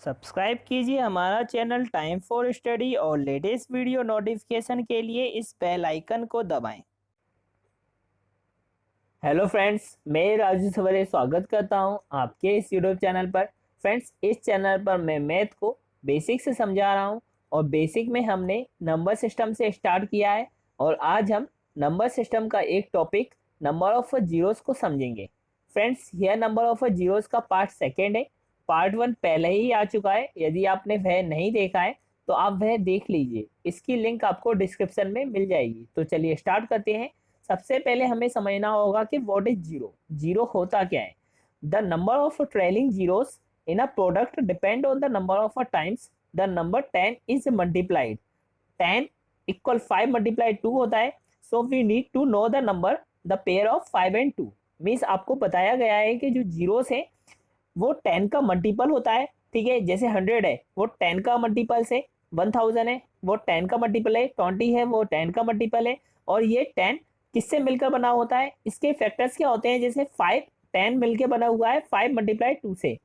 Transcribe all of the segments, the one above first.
Subscribe कीजिए हमारा channel time for study और लेटेस्ट वीडियो नोटिफिकेशन के लिए इस बेल आइकन को दबाएं। हेलो फ्रेंड्स, मैं राजू सवरे स्वागत करता हूं आपके इस यूट्यूब चैनल पर। फ्रेंड्स, इस चैनल पर मैं मैथ को बेसिक से समझा रहा हूं और बेसिक में हमने नंबर सिस्टम से स्टार्ट किया है और आज हम नंबर सिस्टम का एक टॉपिक नंबर ऑफ जीरोस को समझेंगे। फ्रेंड्स, यह नंबर ऑफ जीरोस का पार्ट सेकेंड है। पार्ट वन पहले ही आ चुका है। यदि आपने वह नहीं देखा है तो आप वह देख लीजिए, इसकी लिंक आपको डिस्क्रिप्शन में मिल जाएगी। तो चलिए स्टार्ट करते हैं। सबसे पहले हमें समझना होगा कि व्हाट इज जीरो। जीरो होता क्या है? The number of trailing zeros in a product depend on the number of times the number 10 is multiplied. 10 equal 5 multiply 2 होता है। So we need to know the number the pair of 5 and 2। Means आपको बताया गया है कि जो zeros है वो 10 का मल्टीपल होता है। ठीक है, जैसे 100 है वो 10 का मल्टीपल से, 1000 है वो 10 का मल्टीपल है, 20 है वो 10 का मल्टीपल है। और ये 10 किससे मिलकर बना होता है? इसके फैक्टर्स क्या होते हैं? जैसे 5 10 मिलकर बना हुआ है 5 मल्टीप्लाई 2 से।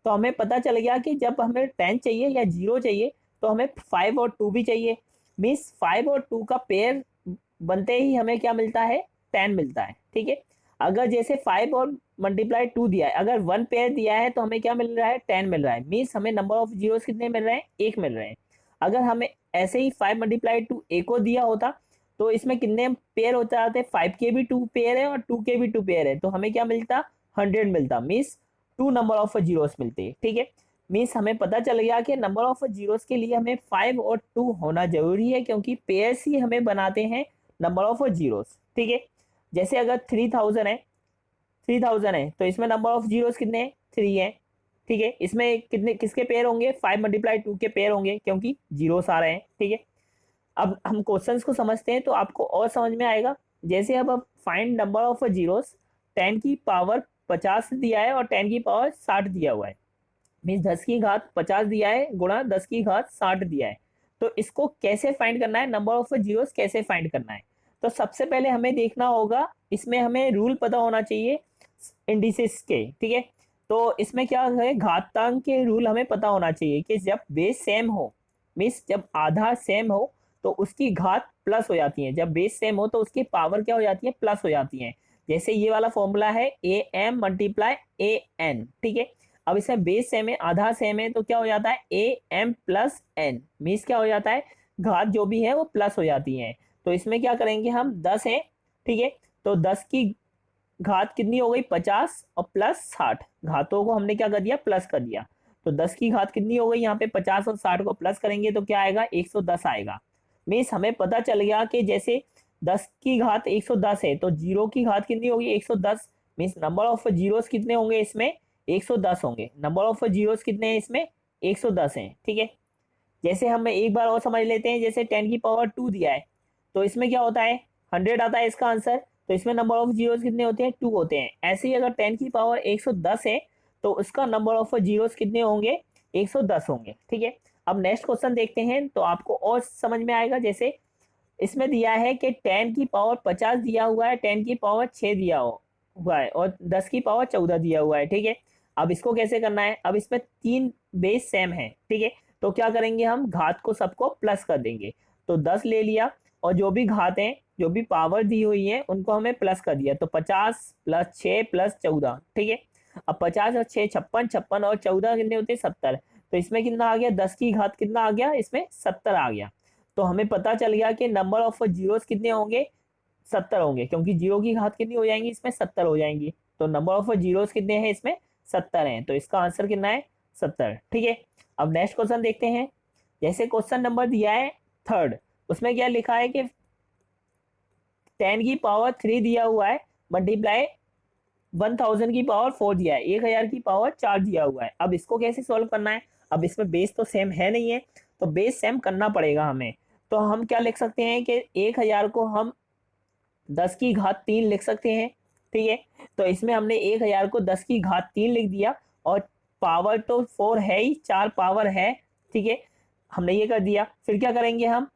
तो हमें पता चल गया कि जब हमें 10 चाहिए या 0 चाहिए तो हमें 5 और 2 भी चाहिए। मीन्स 5 और 2 का पेयर बनते ही हमें क्या मिलता है? 10 मिलता है। ठीक है, अगर जैसे 5 और मल्टीप्लाई 2 दिया है, अगर 1 पेयर दिया है तो हमें क्या मिल रहा है? 10 मिल रहा है। मीन्स हमें नंबर ऑफ जीरोस कितने मिल रहे हैं? 1 मिल रहे हैं। अगर हमें ऐसे ही 5 मल्टीप्लाई 2 ए को दिया होता तो इसमें कितने पेयर हो जाते? 5 के भी 2 पेयर है और 2 के भी 2 पेयर है, तो हमें क्या मिलता? 100 मिलता। मीन्स 2 नंबर ऑफ जीरोस मिलते हैं। ठीक है, मीन्स हमें पता चल गया कि नंबर ऑफ जीरोस के लिए हमें 5 और 2 होना जरूरी है, क्योंकि पेयर्स ही हमें बनाते हैं नंबर ऑफ जीरोस। ठीक है, जैसे अगर 3000 है तो इसमें नंबर ऑफ जीरोस कितने हैं? 3 है। ठीक है, इसमें कितने किसके पेयर होंगे? 5 मल्टीप्लाई 2 के पेयर होंगे, क्योंकि जीरोस आ रहे हैं। ठीक है, अब हम क्वेश्चंस को समझते हैं तो आपको और समझ में आएगा। जैसे अब फाइंड नंबर ऑफ जीरोस, 10 की पावर 50 दिया है और 10 की पावर 60 दिया हुआ है। मीन्स 10 की घात 50 दिया है गुणा 10 की घात 60 दिया है। तो इसको कैसे फाइंड करना है? नंबर ऑफ जीरोस कैसे फाइंड करना है? तो सबसे पहले हमें देखना होगा, इसमें हमें रूल पता होना चाहिए इंडिसेस के। ठीक है, तो इसमें क्या है? घातांक के रूल हमें पता होना चाहिए कि जब बेस सेम हो, मीन्स जब आधा सेम हो तो उसकी घात प्लस हो जाती है। जब बेस सेम हो तो उसकी पावर क्या हो जाती है? प्लस हो जाती है। जैसे ये वाला फॉर्मूला है A M multiply A N. ठीक है, अब इसमें बेस सेम है, आधा सेम है, तो क्या हो जाता है? A M plus N. Means क्या हो जाता है? घात जो भी है वो प्लस हो जाती है। तो इसमें क्या करेंगे हम? 10 है। ठीक है, तो 10 की घात कितनी हो गई? 50 और प्लस 60। घातों को हमने क्या कर दिया? प्लस कर दिया। तो 10 की घात कितनी हो गई? यहाँ पे 50 और 60 को प्लस करेंगे तो क्या आएगा? 110 आएगा। मीन्स हमें पता चल गया कि जैसे 10 की घात 110 है तो जीरो की घात कितनी होगी? 110। मीन्स नंबर ऑफ जीरोस कितने होंगे इसमें? 110 होंगे। नंबर ऑफ जीरोस कितने हैं इसमें? 110 हैं। ठीक है, जैसे हम एक बार और समझ लेते हैं। जैसे 10 की पावर 2 दिया है तो इसमें क्या होता है? 100 आता है इसका आंसर। तो इसमें नंबर ऑफ जीरोस कितने होते हैं? 2 होते हैं। ऐसे ही अगर 10 की पावर 110 है तो उसका नंबर ऑफ जीरोस कितने होंगे? 110 होंगे। ठीक है, अब नेक्स्ट क्वेश्चन देखते हैं तो आपको और समझ में आएगा। जैसे इसमें दिया है कि 10 की पावर 50 दिया हुआ है, 10 की पावर 6 दिया हुआ है और 10 की पावर 14 दिया हुआ है। ठीक है, अब इसको कैसे करना है? अब इसमें 3 बेस सेम है। ठीक है, तो क्या करेंगे हम? घात को सबको प्लस कर देंगे। तो 10 ले लिया और जो भी घात है, जो भी पावर दी हुई है उनको हमें प्लस कर दिया। तो 50 प्लस 6 प्लस 14। ठीक है, अब 50 और 6 56, 56 और 14 कितने होते हैं? 70। तो इसमें कितना आ गया? 10 की घात कितना आ गया? इसमें 70 आ गया। तो हमें पता चल गया कि नंबर ऑफ जीरोस कितने होंगे? 70 होंगे, क्योंकि जीरो की घात कितनी हो जाएंगी? इसमें 70 हो जाएंगी। तो नंबर ऑफ जीरोस कितने हैं इसमें? 70 हैं। तो इसका आंसर कितना है? 70। ठीक है, अब नेक्स्ट क्वेश्चन देखते हैं। जैसे क्वेश्चन नंबर दिया है थर्ड, उसमें क्या लिखा है कि 10 की पावर 3 दिया हुआ है मल्टीप्लाई 1000 की पावर 4 दिया है, 1000 की पावर 4 दिया हुआ है। अब इसको कैसे सॉल्व करना है? अब इसमें बेस तो सेम है नहीं है, तो बेस सेम करना पड़ेगा हमें। तो हम क्या लिख सकते हैं कि 1000 को हम 10 की घात 3 लिख सकते हैं। ठीक है, तो इसमें हमने 1000 को 10 की घात 3 लिख दिया और पावर तो 4 है ही, 4 पावर है। ठीक है, हमने ये कर दिया। फिर क्या करेंगे हम?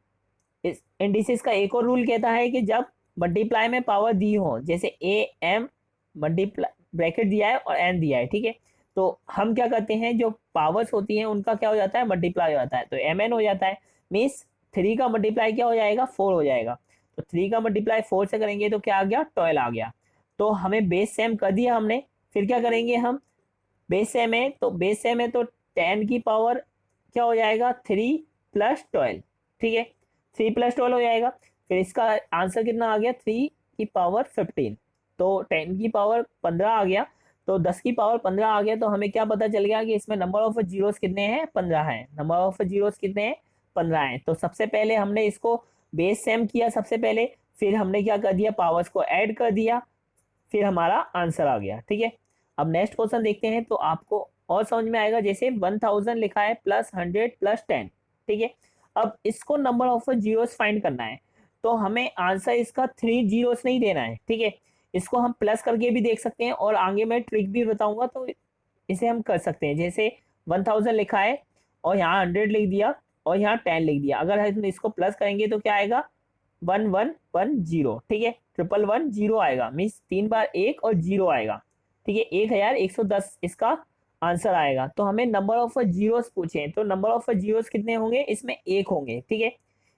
इस इंडिसेस का एक और रूल कहता है कि जब मल्टीप्लाई में पावर दी हो, जैसे ए एम मल्टीप्लाई ब्रैकेट दिया है और एन दिया है। ठीक है, तो हम क्या करते हैं, जो पावर्स होती हैं उनका क्या हो जाता है, मल्टीप्लाई हो जाता है, तो mn हो जाता है। मीन्स 3 का मल्टीप्लाई क्या हो जाएगा, 4 हो जाएगा। तो 3 का मल्टीप्लाई 4 से करेंगे तो क्या आ गया, 12 आ गया। तो हमें बेस सेम कर दिया हमने। फिर क्या करेंगे हम, बेस सेम है तो बेस सेम है तो 10 की पावर क्या हो जाएगा, 3 प्लस 12। ठीक है, 3 प्लस 12 हो जाएगा। फिर इसका आंसर कितना आ गया, 3 की पावर 15। तो 10 की पावर 15 आ गया, तो 10 की पावर 15 आ गया। तो हमें क्या पता चल गया कि इसमें नंबर ऑफ जीरोस कितने हैं, 15 हैं। नंबर ऑफ जीरोस कितने हैं, 15 हैं। तो सबसे पहले हमने इसको बेस सेम किया सबसे पहले, फिर हमने क्या कर दिया, पावर्स को ऐड कर दिया, फिर हमारा आंसर आ गया। ठीक है, अब नेक्स्ट क्वेश्चन देखते हैं तो आपको और समझ में आएगा। जैसे 1000 लिखा है प्लस 100 प्लस 10। ठीक है, अब इसको नंबर ऑफ जीरोस फाइंड करना है, तो हमें आंसर इसका 3 जीरोस नहीं देना है। ठीक है, इसको हम प्लस करके भी देख सकते हैं और आगे मैं ट्रिक भी बताऊंगा, तो इसे हम कर सकते हैं। जैसे 1000 लिखा है और यहाँ 100 लिख दिया और यहाँ 10 लिख दिया, अगर हम इसको प्लस करेंगे तो क्या आएगा, 1110। ठीक है, 1110 आएगा, मीन्स 3 बार 1 और 0 आएगा। ठीक है, 1110 इसका आंसर आएगा। तो हमें नंबर ऑफ जीरोस पूछे, तो नंबर ऑफ जीरोस कितने होंगे, इसमें 1 होंगे। ठीक है,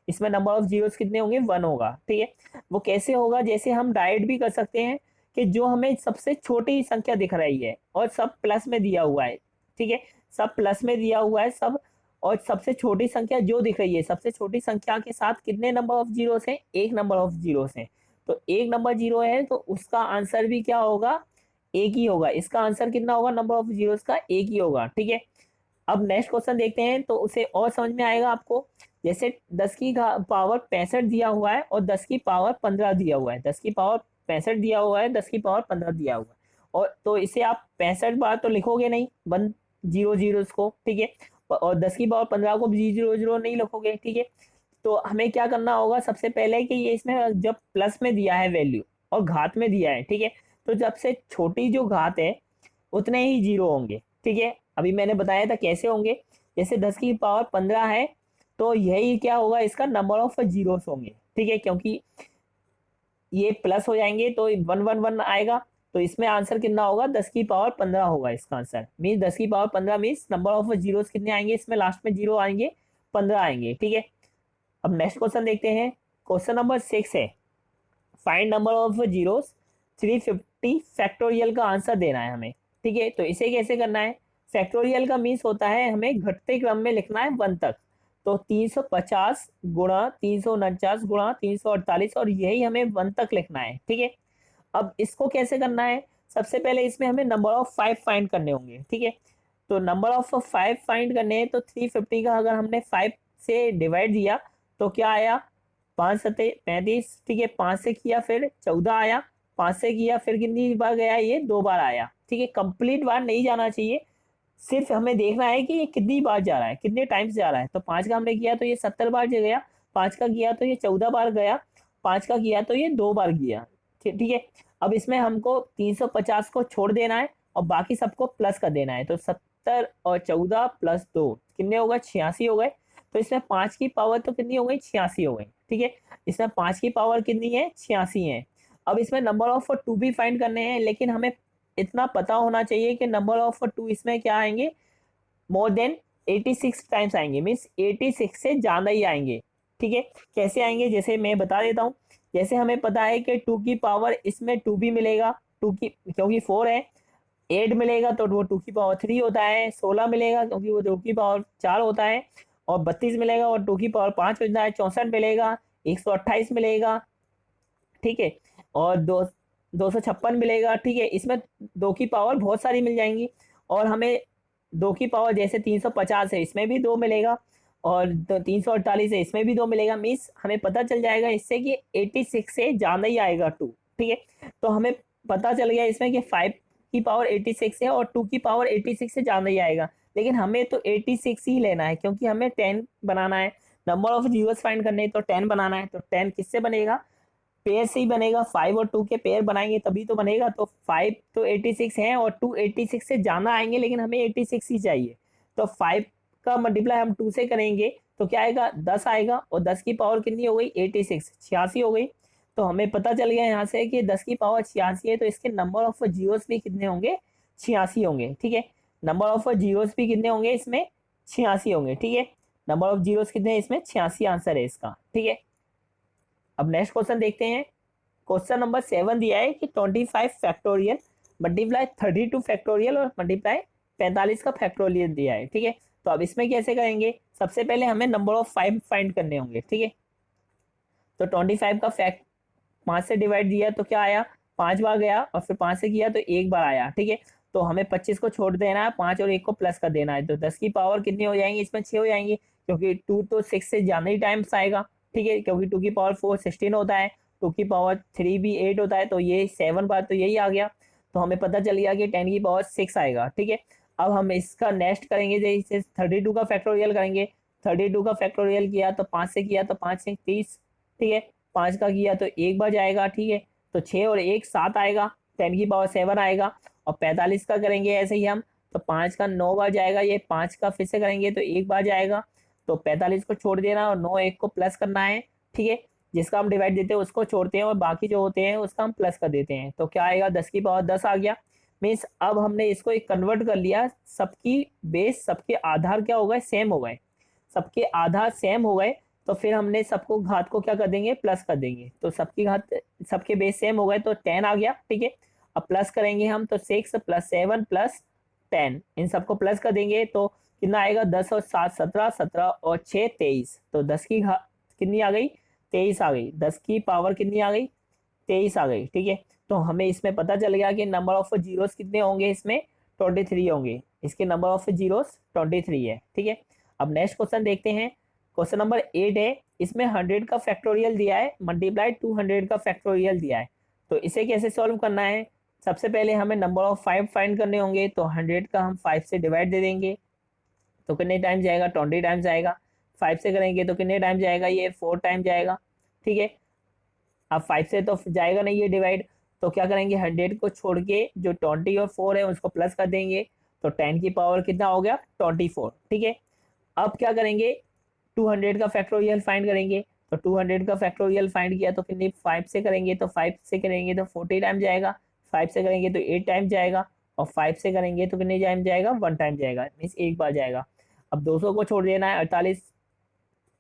इसमें नंबर ऑफ जीरोस कितने होंगे, 1 होगा। ठीक है, वो कैसे होगा, जैसे हम डायरेक्ट भी कर सकते हैं कि जो हमें सबसे छोटी संख्या दिख रही है और सब प्लस में दिया हुआ है। ठीक है, सब प्लस में दिया हुआ है सब, और सबसे छोटी संख्या जो दिख रही है, सबसे छोटी संख्या के साथ कितने नंबर ऑफ जीरो है, एक नंबर ऑफ जीरो है। तो एक नंबर जीरो है तो उसका आंसर भी क्या होगा, एक ही होगा। इसका आंसर कितना होगा, नंबर ऑफ जीरोस का एक ही होगा। ठीक है, अब नेक्स्ट क्वेश्चन देखते हैं तो उसे और समझ में आएगा आपको। जैसे 10 की पावर 65 दिया हुआ है और 10 की पावर 15 दिया हुआ है। 10 की पावर 65 दिया हुआ है, 10 की पावर 15 दिया हुआ है। और तो इसे आप 65 बार तो लिखोगे नहीं, 100 को। ठीक है, और 10 की पावर 15 को 000 नहीं लिखोगे। ठीक है, तो हमें क्या करना होगा, सबसे पहले कि ये इसमें जब प्लस में दिया है वैल्यू और घात में दिया है, ठीक है, तो जब से छोटी जो घात है उतने ही जीरो होंगे। ठीक है, अभी मैंने बताया था कैसे होंगे। जैसे 10 की पावर 15 है तो यही क्या होगा, इसका नंबर ऑफ जीरोस होंगे। ठीक है, क्योंकि ये प्लस हो जाएंगे तो 111 आएगा। तो इसमें आंसर कितना होगा, 10 की पावर 15 होगा इसका आंसर। मीन्स 10 की power 15 means number of zeros कितने आएंगे, इसमें लास्ट में जीरो आएंगे, 15 आएंगे। ठीक है, अब नेक्स्ट क्वेश्चन देखते हैं। क्वेश्चन नंबर 6 है, find number of zeros 350 factorial का आंसर देना है हमें। ठीक है, तो इसे कैसे करना है, फैक्टोरियल का मीन्स होता है हमें घटते क्रम में लिखना है 1 तक। तो 350 गुणा 349 गुणा 348 और यही हमें 1 तक लिखना है। ठीक है, अब इसको कैसे करना है, सबसे पहले इसमें हमें नंबर ऑफ 5 फाइंड करने होंगे। ठीक है, तो नंबर ऑफ 5 फाइंड करने हैं तो 350 का अगर हमने 5 से डिवाइड दिया तो क्या आया, 5 सते 35। ठीक है, 5 से किया फिर 14 आया, 5 से किया फिर कितनी बार गया, ये 2 बार आया। ठीक है, कंप्लीट बार नहीं जाना चाहिए, सिर्फ हमें देखना है कि ये कितनी बार जा रहा है, कितने टाइम्स जा रहा है। तो 5 का हमने किया तो ये 70 बार जा गया, 5 का किया तो ये 14 बार गया, 5 का किया तो ये 2 बार गया। ठीक ठीक है, अब इसमें हमको 350 को छोड़ देना है और बाकी सबको प्लस कर देना है। तो 70 और 14 प्लस 2 कितने हो गए, 86 हो गए। तो इसमें 5 की पावर तो कितनी हो गई, 86 हो गई। ठीक है, इसमें 5 की पावर कितनी है, 86 है। अब इसमें नंबर ऑफ 2 भी फाइंड करने हैं, लेकिन हमें इतना पता होना चाहिए कि नंबर ऑफ 2 इसमें क्या आएंगे, मोर देन 86 टाइम्स आएंगे, मीन्स 86 से ज़्यादा ही आएंगे। ठीक है, कैसे आएंगे, जैसे मैं बता देता हूँ। जैसे हमें पता है कि 2 की पावर इसमें 2 भी मिलेगा, 2 की क्योंकि 4 है, 8 मिलेगा तो वो 2 की पावर 3 होता है, 16 मिलेगा क्योंकि वो 2 की पावर 4 होता है, और 32 मिलेगा और 2 की पावर 5 होता है, 64 मिलेगा, 128 मिलेगा। ठीक है, और 256 मिलेगा। ठीक है, इसमें 2 की पावर बहुत सारी मिल जाएंगी, और हमें 2 की पावर जैसे 350 है इसमें भी 2 मिलेगा, और 348 है इसमें भी 2 मिलेगा। मीन्स हमें पता चल जाएगा इससे कि 86 से ज़्यादा ही आएगा 2। ठीक है, तो हमें पता चल गया इसमें कि 5 की पावर 86 है और 2 की पावर 86 से ज़्यादा ही आएगा, लेकिन हमें तो 86 ही लेना है क्योंकि हमें 10 बनाना है। नंबर ऑफ जीरोस फाइंड करने हैं तो 10 बनाना है। तो 10 किससे बनेगा, पेयर से ही बनेगा, 5 और 2 के पेयर बनाएंगे तभी तो बनेगा। तो 5 तो 86 है और 2 86 से ज़्यादा आएंगे, लेकिन हमें 86 ही चाहिए। तो 5 का मल्टीप्लाई हम 2 से करेंगे तो क्या आएगा, 10 आएगा, और 10 की पावर कितनी हो गई, 86, 86 हो गई। तो हमें पता चल गया यहाँ से कि 10 की पावर 86 है, तो इसके नंबर ऑफ जीरोस भी कितने होंगे, 86 होंगे। ठीक है, नंबर ऑफ जीरोस भी कितने होंगे इसमें, 86 होंगे, ठीक है। नंबर ऑफ जीरोस कितने हैं इसमें, 86 आंसर है इसका, ठीक है। अब नेक्स्ट क्वेश्चन देखते हैं। क्वेश्चन नंबर 7 दिया है कि 25 फैक्टोरियल मल्टीप्लाई 32 फैक्टोरियल और मल्टीप्लाई 45 का फैक्टोरियल दिया है, ठीक है। तो अब इसमें कैसे करेंगे, सबसे पहले हमें नंबर ऑफ 5 फाइंड करने होंगे, ठीक है। तो 25 का फैक्ट 5 से डिवाइड दिया तो क्या आया, 5 बार गया, और फिर 5 से किया तो एक बार आया, ठीक है। तो हमें 25 को छोड़ देना है, 5 और 1 को प्लस कर देना है, तो 10 की पावर कितनी हो जाएंगी इसमें, 6 हो जाएंगी, क्योंकि 2 तो 6 से ज़्यादा ही टाइम्स आएगा, ठीक है, क्योंकि 2 की पावर 4 16 होता है, 2 की पावर 3 भी 8 होता है, तो ये 7 बार तो यही आ गया। तो हमें पता चल गया कि 10 की पावर 6 आएगा, ठीक है। अब हम इसका नेक्स्ट करेंगे, जैसे 32 का फैक्टोरियल करेंगे। 32 का फैक्टोरियल किया तो 5 से किया तो 5 से 30, ठीक है। 5 का किया तो एक बार जाएगा, ठीक है। तो 6 और 1 7 आएगा, 10 की पावर 7 आएगा। और 45 का करेंगे ऐसे ही हम, तो 5 का 9 बार जाएगा, ये 5 का फिर से करेंगे तो एक बार जाएगा। तो 45 को छोड़ देना और 9 1 को प्लस करना है, ठीक है। जिसका हम डिवाइड देते हैं उसको छोड़ते हैं और बाकी जो होते हैं उसका हम प्लस कर देते हैं, तो क्या आएगा, 10 की पावर 10 आ गया। मीन्स अब हमने इसको एक कन्वर्ट कर लिया, सबकी बेस सबके आधार क्या हो गए, सेम हो गए, सबके आधार सेम हो गए। तो फिर हमने सबको घात को क्या कर देंगे, प्लस कर देंगे, तो सबकी घात सबके बेस सेम हो गए तो 10 आ गया, ठीक है। अब प्लस करेंगे हम, तो 6 प्लस 7 प्लस 10, इन सबको प्लस कर देंगे तो कितना आएगा, 10 और 7 17, 17 और 6 23, तो 10 की घात कितनी आ गई, 23 आ गई, 10 की पावर कितनी आ गई, 23 आ गई, ठीक है। तो हमें इसमें पता चल गया कि नंबर ऑफ जीरोस कितने होंगे इसमें, 23 होंगे, इसके नंबर ऑफ जीरोस 23 है, ठीक है। अब नेक्स्ट क्वेश्चन देखते हैं। क्वेश्चन नंबर 8 है, इसमें 100 का फैक्टोरियल दिया है, मल्टीप्लाई 200 का फैक्टोरियल दिया है। तो इसे कैसे सॉल्व करना है, सबसे पहले हमें नंबर ऑफ 5 फाइंड करने होंगे, तो 100 का हम 5 से डिवाइड दे देंगे, तो कितने टाइम जाएगा, 20 टाइम जाएगा। 5 से करेंगे तो कितने टाइम जाएगा, ये 4 टाइम जाएगा, ठीक है। अब 5 से तो जाएगा नहीं ये डिवाइड, तो क्या करेंगे, 100 को छोड़ के जो 20 और 4 है उसको प्लस कर देंगे, तो 10 की पावर कितना हो गया, 24, ठीक है। अब क्या करेंगे, 200 का फैक्टोरियल फाइंड करेंगे, तो 200 का फैक्टोरियल फाइंड किया तो कितनी, 5 से करेंगे, तो 5 से करेंगे तो 40 टाइम जाएगा, 5 से करेंगे तो 8 टाइम जाएगा, और 5 से करेंगे तो कितने टाइम जाएगा, 1 टाइम जाएगा, मीन्स एक बार जाएगा। अब 200 को छोड़ देना है, 48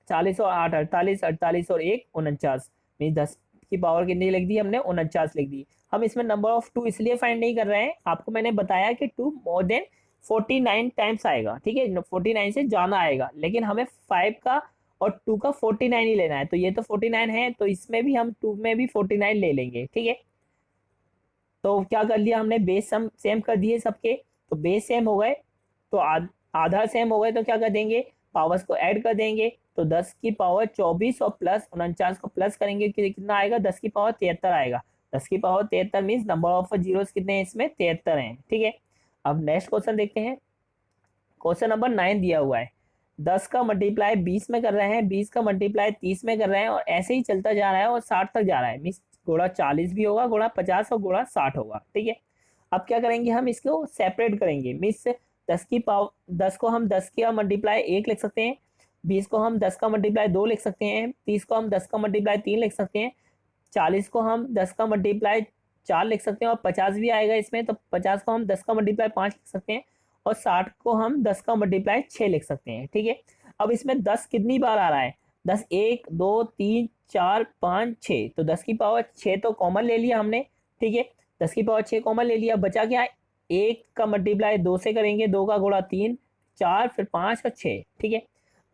40 और 8 48, 48 और 1 49, मीन्स 10 की पावर कितनी लिख दी हमने, 49 लिख दी। हम इसमें नंबर ऑफ 2 इसलिए फाइंड नहीं कर रहे हैं, आपको मैंने बताया कि 2 मोर देन 49 टाइम्स आएगा, ठीक है, 49 से ज्यादा आएगा, लेकिन हमें 5 का और 2 का 49 ही लेना है, तो ये तो 49 है, तो इसमें भी हम 2 में भी 49 ले लेंगे, ठीक है। तो क्या कर लिया हमने, बेस सम सेम कर दिए सबके, तो बेस सेम हो गए, तो आधार सेम हो गए, तो क्या कर देंगे, पावर्स को ऐड कर देंगे, तो 10 की पावर 24 और प्लस 49 को प्लस करेंगे कि कितना आएगा, 10 की पावर 73 आएगा। 10 की power 73 means number of zeros कितने हैं इसमें, 73 हैं, ठीक है। अब नेक्स्ट क्वेश्चन देखते हैं। क्वेश्चन नंबर 9 दिया हुआ है, 10 का मल्टीप्लाई 20 में कर रहे हैं, 20 का मल्टीप्लाई 30 में कर रहे हैं, और ऐसे ही चलता जा रहा है और 60 तक जा रहा है, मीन्स गुणा 40 भी होगा, गुणा 50 और गुणा 60 होगा, ठीक है। अब क्या करेंगे, हम इसको सेपरेट करेंगे, मीन्स 10 की पावर 10 को हम 10 का मल्टीप्लाई 1 लिख सकते हैं, 20 को हम 10 का मल्टीप्लाई 2 लिख सकते हैं, 30 को हम 10 का मल्टीप्लाई 3 लिख सकते हैं, 40 को हम 10 का मल्टीप्लाई 4 लिख सकते हैं, और 50 भी आएगा इसमें, तो 50 को हम 10 का मल्टीप्लाई 5 लिख सकते हैं, और 60 को हम 10 का मल्टीप्लाई 6 लिख सकते हैं, ठीक है। अब इसमें 10 कितनी बार आ रहा है, 10 1 2 3 4 5 6, तो 10 की पावर 6 तो कॉमन ले लिया हमने, ठीक है। 10 की पावर 6 कॉमन ले लिया, बचा क्या, 1 का मल्टीप्लाई 2 से करेंगे, 2 का गुणा 3 4 फिर 5 और 6, ठीक है।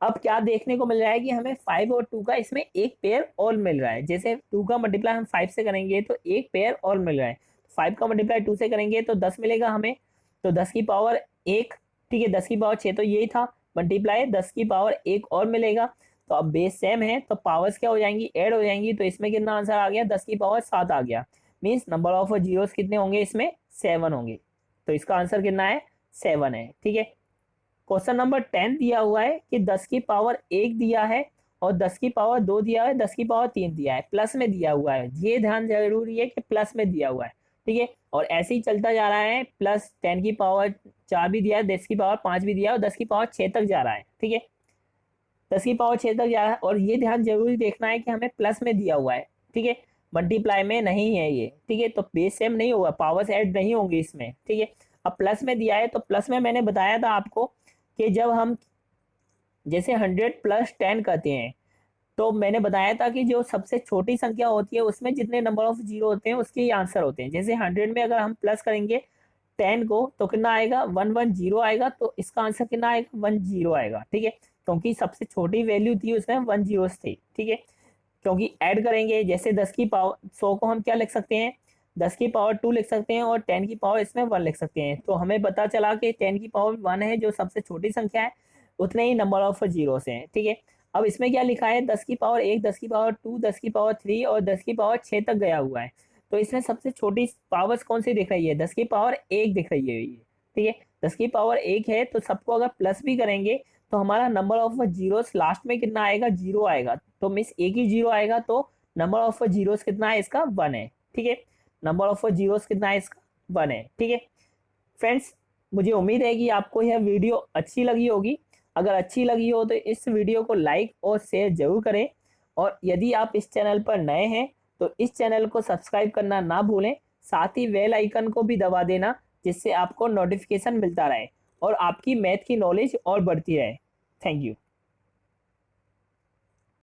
अब क्या देखने को मिल रहा है कि हमें 5 और 2 का इसमें एक पेयर और मिल रहा है, जैसे 2 का मल्टीप्लाई हम 5 से करेंगे तो एक पेयर और मिल रहा है, 5 का मल्टीप्लाई 2 से करेंगे तो 10 मिलेगा हमें, तो 10 की पावर 1, ठीक है, 10 की पावर 6 तो यही था, मल्टीप्लाई 10 की पावर 1 और मिलेगा, तो अब बेस सेम है तो पावर्स क्या हो जाएंगी, ऐड हो जाएंगी, तो इसमें कितना आंसर आ गया, 10 की पावर 7 आ गया, मीन्स नंबर ऑफ जीरोस कितने होंगे इसमें, 7 होंगे, तो इसका आंसर कितना है, 7 है, ठीक है। क्वेश्चन नंबर 10 दिया हुआ है कि 10 की पावर 1 दिया है और 10 की पावर 2 दिया है, 10 की पावर 3 दिया है, प्लस में दिया हुआ है, ये ध्यान जरूरी है कि प्लस में दिया हुआ है, ठीक है। और ऐसे ही चलता जा रहा है, प्लस 10 की पावर 4 भी दिया है, 10 की पावर 5 भी दिया है, और 10 की पावर 6 तक जा रहा है, ठीक है, 10 की पावर 6 तक जा रहा है, और ये ध्यान जरूरी देखना है कि हमें प्लस में दिया हुआ है, ठीक है, मल्टीप्लाई में नहीं है ये, ठीक है, तो बेस सेम नहीं होगा, पावर्स ऐड नहीं होंगे इसमें, ठीक है। अब प्लस में दिया है तो प्लस में मैंने बताया था आपको कि जब हम जैसे 100 प्लस 10 करते हैं तो मैंने बताया था कि जो सबसे छोटी संख्या होती है उसमें जितने नंबर ऑफ जीरो होते हैं उसके ही आंसर होते हैं। जैसे 100 में अगर हम प्लस करेंगे 10 को तो कितना आएगा 110 आएगा, तो इसका आंसर कितना आएगा 10 आएगा। ठीक है, क्योंकि सबसे छोटी वैल्यू थी उसमें 1 जीरो थी। ठीक है, क्योंकि ऐड करेंगे जैसे 10 की पावर 100 को हम क्या लिख सकते हैं 10 की पावर 2 लिख सकते हैं और 10 की पावर इसमें 1 लिख सकते हैं। तो हमें पता चला कि 10 की पावर 1 है जो सबसे छोटी संख्या है, उतने ही नंबर ऑफ जीरो से हैं। ठीक है, अब इसमें क्या लिखा है 10 की पावर 1, 10 की पावर 2, 10 की पावर 3 और 10 की पावर 6 तक गया हुआ है। तो इसमें सबसे छोटी पावर्स कौन सी दिख रही है 10 की पावर 1 दिख रही है ये। ठीक है, 10 की पावर 1 है तो सबको अगर प्लस भी करेंगे तो हमारा नंबर ऑफ जीरोस लास्ट में कितना आएगा 0 आएगा। तो मिस एक ही 0 आएगा तो नंबर ऑफ जीरोस कितना है इसका 1 है। ठीक है, नंबर ऑफ जीरोस कितना है इसका 1 है। ठीक है फ्रेंड्स, मुझे उम्मीद है कि आपको यह वीडियो अच्छी लगी होगी। अगर अच्छी लगी हो तो इस वीडियो को लाइक और शेयर जरूर करें, और यदि आप इस चैनल पर नए हैं तो इस चैनल को सब्सक्राइब करना ना भूलें, साथ ही बेल आइकन को भी दबा देना जिससे आपको नोटिफिकेशन मिलता रहे और आपकी मैथ की नॉलेज और बढ़ती रहे। Thank you.